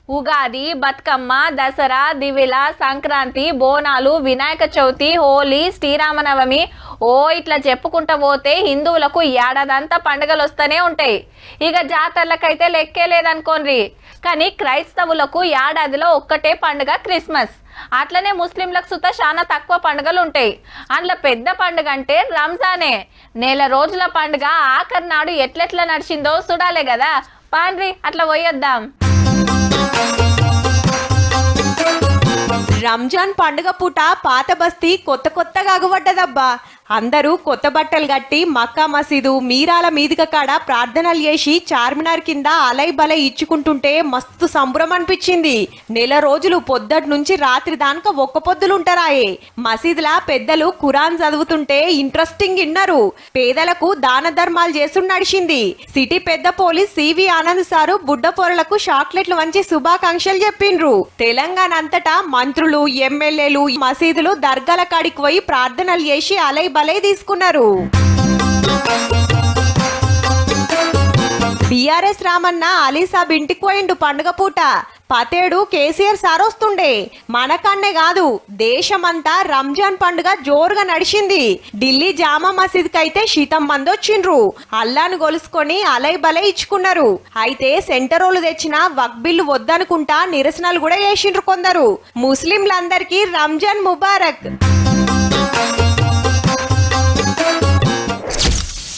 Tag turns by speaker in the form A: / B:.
A: ఉగాది, బతుకమ్మ, దసరా, దివిల, సంక్రాంతి, బోనాలు, వినాయక చవితి, హోలీ, శ్రీరామనవమి ఇట్లా చెప్పుకుంటా పోతే హిందువులకు ఏడాదంతా పండుగలు వస్తూనే ఉంటాయి. ఇక జాతరలకైతే లెక్కే లేదనుకోండి. కానీ క్రైస్తవులకు ఏడాదిలో ఒక్కటే పండుగ క్రిస్మస్. అట్లనే ముస్లింలకు సుత చాలా తక్కువ పండుగలు ఉంటాయి. అందులో పెద్ద పండుగ అంటే రంజానే. నెల రోజుల పండుగ ఆఖరి నాడు ఎట్లెట్లా నడిచిందో చూడాలే కదా. పాండ్రి అట్లా పోయొద్దాం.
B: రంజాన్ పండుగ పూట పాత బస్తీ కొత్తగా అగుపడ్డదబ్బా. అందరూ కొత్త బట్టలు కట్టి మక్కా మసీదు మీరాల మీదిక కాడ ప్రార్థనలు చేసి చార్మినార్ కింద అలై బలై ఇచ్చుకుంటుంటే మస్తు సంబరం అనిపించింది. నెల రోజులు పొద్దటి నుంచి రాత్రి దాకా ఒక్క పొద్దులుంటారాయే. మసీదులా పెద్దలు ఖురాన్ చదువుతుంటే ఇంట్రెస్టింగ్ విన్నారు. పేదలకు దాన ధర్మాలు చేస్తూ నడిచింది. సిటీ పెద్ద పోలీస్ సివి ఆనంద్ సారు బుడ్డ పొరలకు చాక్లెట్లు వంచి శుభాకాంక్షలు చెప్పిండ్రు. తెలంగాణ అంతటా మంత్రులు, ఎమ్మెల్యేలు మసీదులు దర్గాల కాడికి పోయి ప్రార్థనలు చేసి అలై బలై తీసుకున్నారు. బిఆర్ఎస్ రామన్న అలీసాబ్ ఇంటికి పోయిండు పండుగ పూట. పతేడు కేసీఆర్ సార్ వస్తుండే. మనకన్నే కాదు దేశమంతా రంజాన్ పండుగ జోరుగా నడిచింది. ఢిల్లీ జామా మసీద్ కైతే శీతం మంది వచ్చిండ్రు. అల్లాను గొలుసుకొని అలై బలై ఇచ్చుకున్నారు. అయితే సెంటరోలు తెచ్చిన వక్ బిల్లు వద్దనుకుంటా నిరసనలు కూడా చేసిండ్రు కొందరు. ముస్లింలందరికీ రంజాన్ ముబారక్.